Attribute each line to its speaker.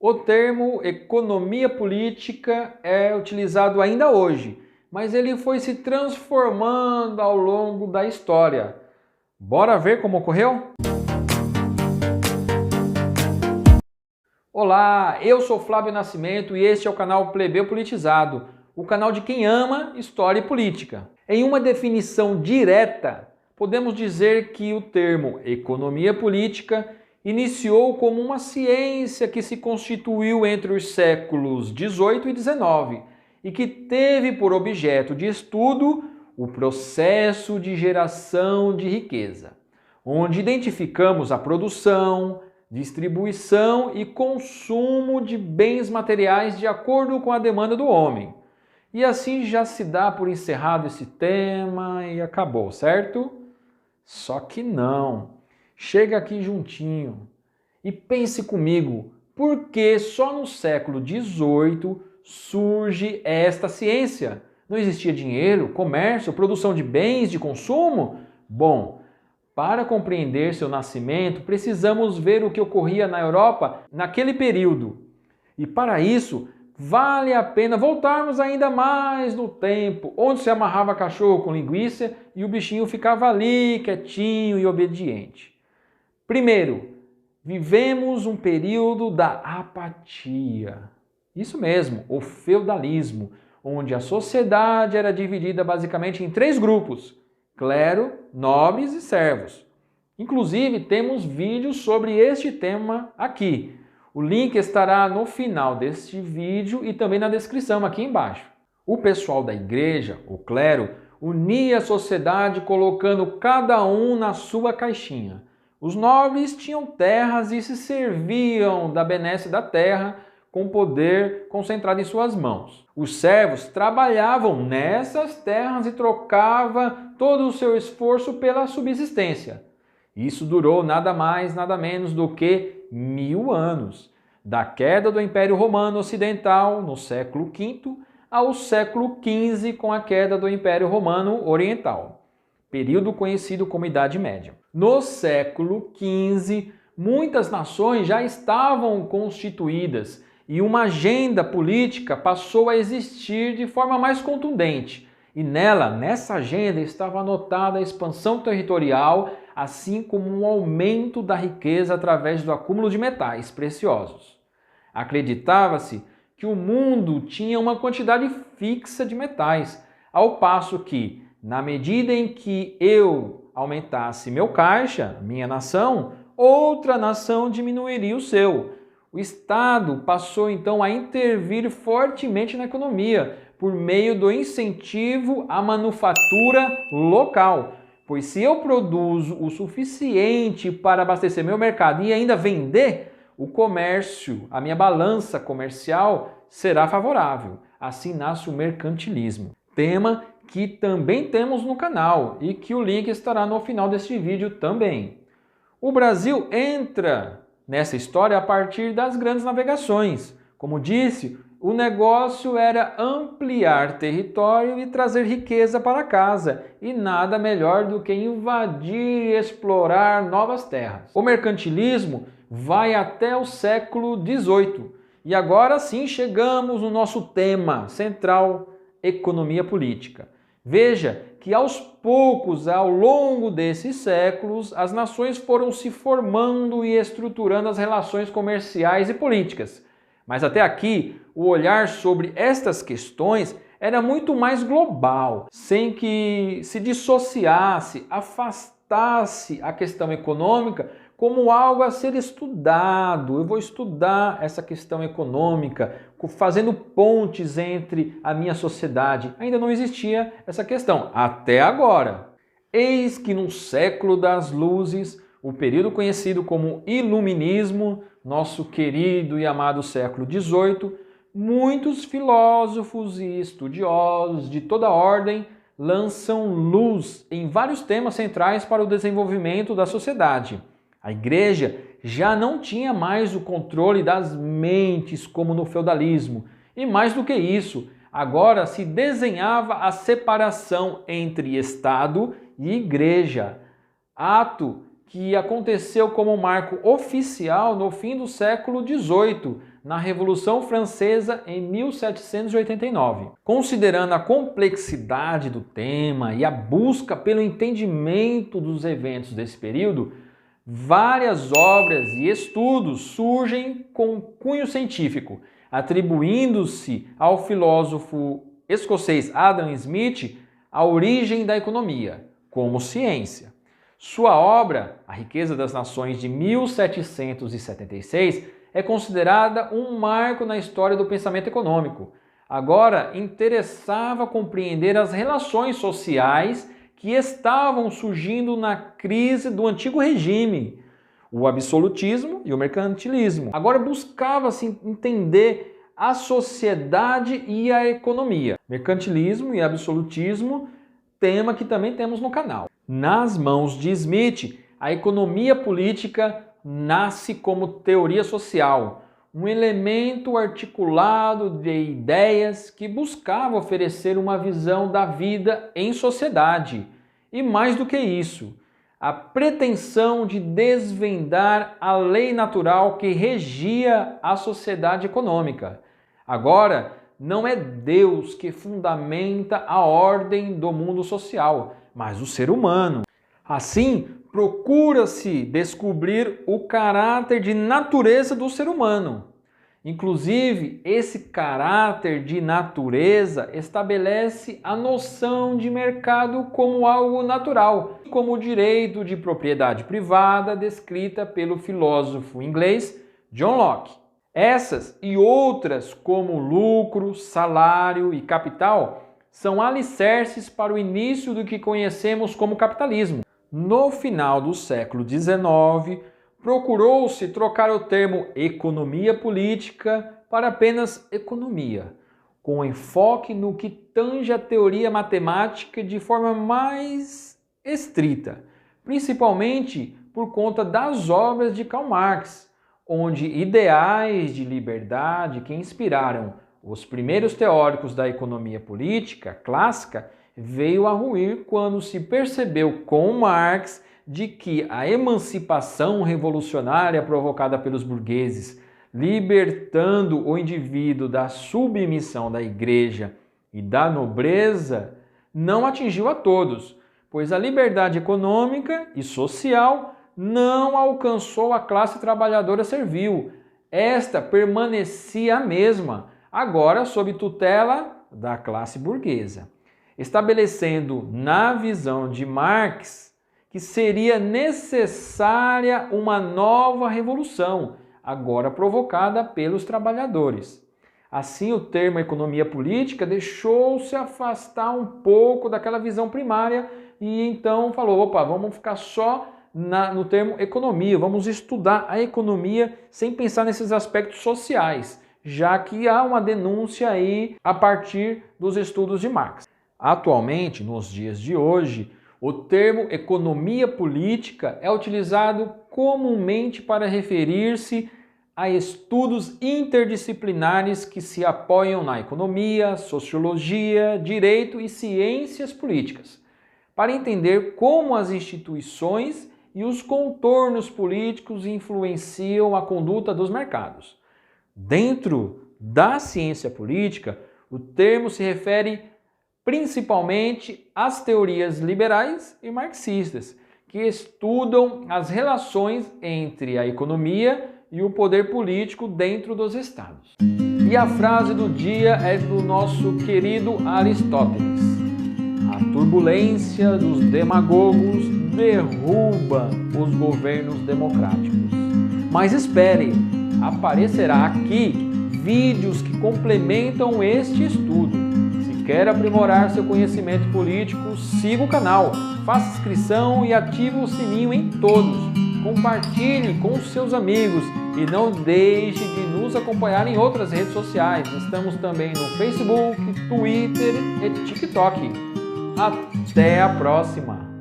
Speaker 1: O termo economia política é utilizado ainda hoje, mas ele foi se transformando ao longo da história. Bora ver como ocorreu? Olá, eu sou Flávio Nascimento e este é o canal Plebeu Politizado, o canal de quem ama história e política. Em uma definição direta, podemos dizer que o termo economia política iniciou como uma ciência que se constituiu entre os séculos XVIII e XIX e que teve por objeto de estudo o processo de geração de riqueza, onde identificamos a produção, distribuição e consumo de bens materiais de acordo com a demanda do homem. E assim já se dá por encerrado esse tema e acabou, certo? Só que não. Chega aqui juntinho e pense comigo, por que só no século XVIII surge esta ciência? Não existia dinheiro, comércio, produção de bens de consumo? Bom, para compreender seu nascimento, precisamos ver o que ocorria na Europa naquele período. E para isso, vale a pena voltarmos ainda mais no tempo, onde se amarrava cachorro com linguiça e o bichinho ficava ali, quietinho e obediente. Primeiro, vivemos um período da apatia. Isso mesmo, o feudalismo, onde a sociedade era dividida basicamente em 3 grupos: clero, nobres e servos. Inclusive, temos vídeos sobre este tema aqui. O link estará no final deste vídeo e também na descrição aqui embaixo. O pessoal da igreja, o clero, unia a sociedade colocando cada um na sua caixinha. Os nobres tinham terras e se serviam da benesse da terra com poder concentrado em suas mãos. Os servos trabalhavam nessas terras e trocavam todo o seu esforço pela subsistência. Isso durou nada mais, nada menos do que 1000 anos, da queda do Império Romano Ocidental no século V ao século XV com a queda do Império Romano Oriental, período conhecido como Idade Média. No século XV, muitas nações já estavam constituídas e uma agenda política passou a existir de forma mais contundente. E nessa agenda estava anotada a expansão territorial, assim como um aumento da riqueza através do acúmulo de metais preciosos. Acreditava-se que o mundo tinha uma quantidade fixa de metais, ao passo que, na medida em que eu aumentasse meu caixa, minha nação, outra nação diminuiria o seu. O Estado passou então a intervir fortemente na economia por meio do incentivo à manufatura local, pois se eu produzo o suficiente para abastecer meu mercado e ainda vender, o comércio, a minha balança comercial será favorável. Assim nasce o mercantilismo. Tema que também temos no canal e que o link estará no final deste vídeo também. O Brasil entra nessa história a partir das grandes navegações. Como disse, o negócio era ampliar território e trazer riqueza para casa, e nada melhor do que invadir e explorar novas terras. O mercantilismo vai até o século XVIII, e agora sim chegamos no nosso tema central, economia política. Veja que aos poucos, ao longo desses séculos, as nações foram se formando e estruturando as relações comerciais e políticas. Mas até aqui, o olhar sobre estas questões era muito mais global, sem que se dissociasse, afastasse a questão econômica como algo a ser estudado. Eu vou estudar essa questão econômica, fazendo pontes entre a minha sociedade. Ainda não existia essa questão, até agora. Eis que no século das luzes, o período conhecido como Iluminismo, nosso querido e amado século XVIII, muitos filósofos e estudiosos de toda ordem lançam luz em vários temas centrais para o desenvolvimento da sociedade. A igreja já não tinha mais o controle das mentes como no feudalismo. E mais do que isso, agora se desenhava a separação entre Estado e igreja. Ato que aconteceu como marco oficial no fim do século XVIII, na Revolução Francesa em 1789. Considerando a complexidade do tema e a busca pelo entendimento dos eventos desse período, várias obras e estudos surgem com cunho científico, atribuindo-se ao filósofo escocês Adam Smith a origem da economia como ciência. Sua obra, A Riqueza das Nações, de 1776, é considerada um marco na história do pensamento econômico. Agora, interessava compreender as relações sociais que estavam surgindo na crise do antigo regime, o absolutismo e o mercantilismo. Agora buscava-se entender a sociedade e a economia. Mercantilismo e absolutismo, tema que também temos no canal. Nas mãos de Smith, a economia política nasce como teoria social, um elemento articulado de ideias que buscava oferecer uma visão da vida em sociedade. E mais do que isso, a pretensão de desvendar a lei natural que regia a sociedade econômica. Agora, não é Deus que fundamenta a ordem do mundo social, mas o ser humano. Assim, procura-se descobrir o caráter de natureza do ser humano. Inclusive, esse caráter de natureza estabelece a noção de mercado como algo natural, como o direito de propriedade privada descrita pelo filósofo inglês John Locke. Essas e outras, como lucro, salário e capital, são alicerces para o início do que conhecemos como capitalismo. No final do século XIX, procurou-se trocar o termo economia política para apenas economia, com enfoque no que tange a teoria matemática de forma mais estrita, principalmente por conta das obras de Karl Marx, onde ideais de liberdade que inspiraram os primeiros teóricos da economia política clássica veio a ruir quando se percebeu com Marx de que a emancipação revolucionária provocada pelos burgueses, libertando o indivíduo da submissão da igreja e da nobreza, não atingiu a todos, pois a liberdade econômica e social não alcançou a classe trabalhadora servil. Esta permanecia a mesma, agora sob tutela da classe burguesa, estabelecendo na visão de Marx que seria necessária uma nova revolução, agora provocada pelos trabalhadores. Assim, o termo economia política deixou-se afastar um pouco daquela visão primária e então falou, opa, vamos ficar só no termo economia, vamos estudar a economia sem pensar nesses aspectos sociais, já que há uma denúncia aí a partir dos estudos de Marx. Atualmente, nos dias de hoje, o termo economia política é utilizado comumente para referir-se a estudos interdisciplinares que se apoiam na economia, sociologia, direito e ciências políticas, para entender como as instituições e os contornos políticos influenciam a conduta dos mercados. Dentro da ciência política, o termo se refere principalmente às teorias liberais e marxistas, que estudam as relações entre a economia e o poder político dentro dos estados. E a frase do dia é do nosso querido Aristóteles: a turbulência dos demagogos derruba os governos democráticos. Mas espere, aparecerá aqui vídeos que complementam este estudo. Se quer aprimorar seu conhecimento político, siga o canal, faça inscrição e ative o sininho em todos. Compartilhe com seus amigos e não deixe de nos acompanhar em outras redes sociais. Estamos também no Facebook, Twitter e TikTok. Até a próxima!